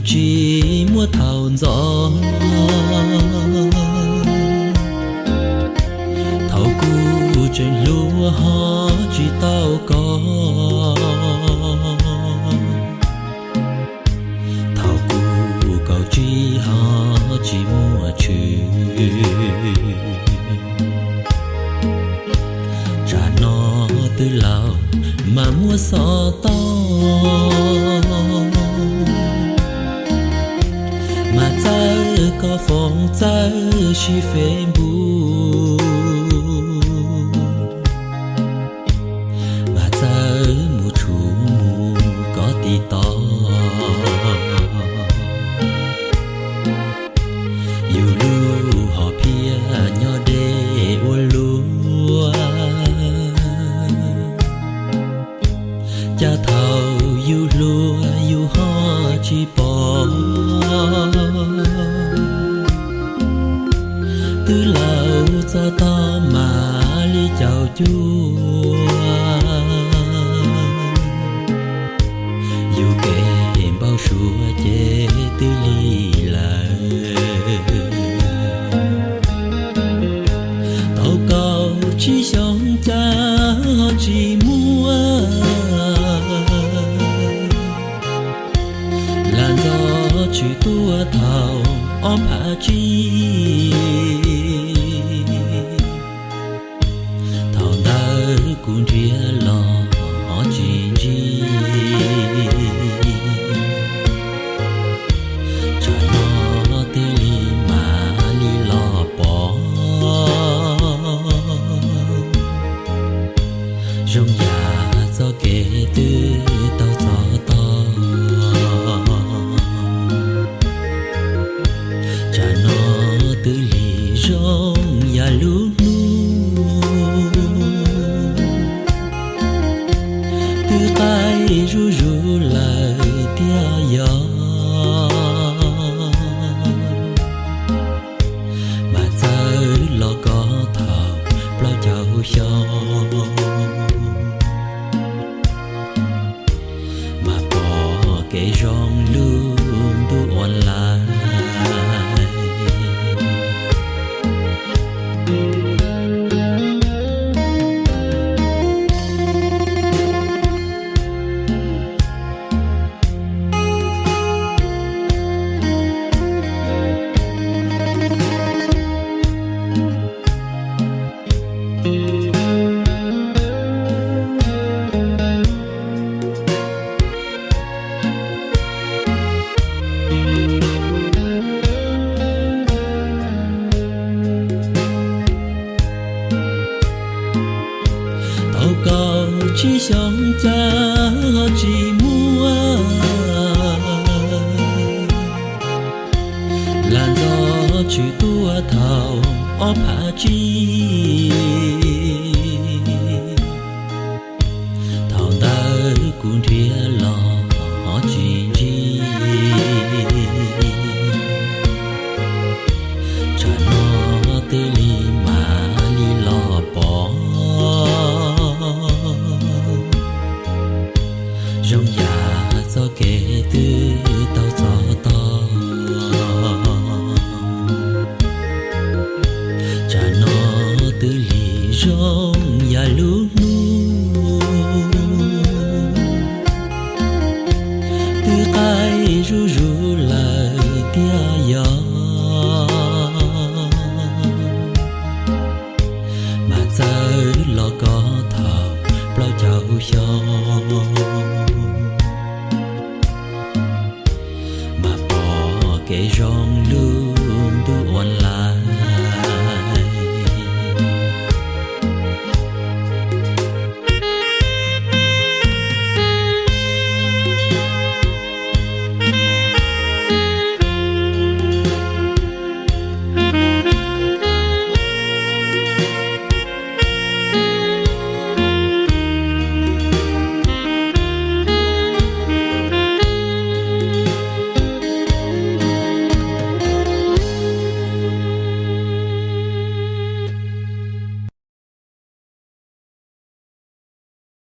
chỉ mua thảo gió thảo cu trên lúa ho chỉ tao có thảo cu cầu chỉ ho chỉ mua chữ trả nó từ lào mà mua sò to mà ta có phong ta chỉ phê bu mà ta mu chủ mu có tí to yêu lu họ pia nhỏ để u lúa cha thầu yêu lúa yêu họ chỉ bỏ từ lâu cho ta mà lý chào chúa dù kể bao sủa chế tư ly lời tao cầu chỉ sống cha chỉ mua làn gió chỉ tua thảo ôm hạ chi thảo đá cũng ria lò họ chỉ chi cho nó tư li mà li lò bỏ rong già cho kể tư tao cho to từ lì rong ya lu từ tay ru ru lời tia gió mà ta lo có thảo lo chào cho mà bỏ cái rong luôn tu online cầu chỉ sống cha chỉ mua làn gió chỉ tua thảo ôm hạ chi thảo đá cũng ria lò họ chỉ chi cho nó tư li mà li lò bỏ rong già cho kể tư tao cho to cha nó tư lì rong ya lu từ tay ru ru lời tia gió mà ta lo có thảo lo chào cho mà bỏ cái rong lu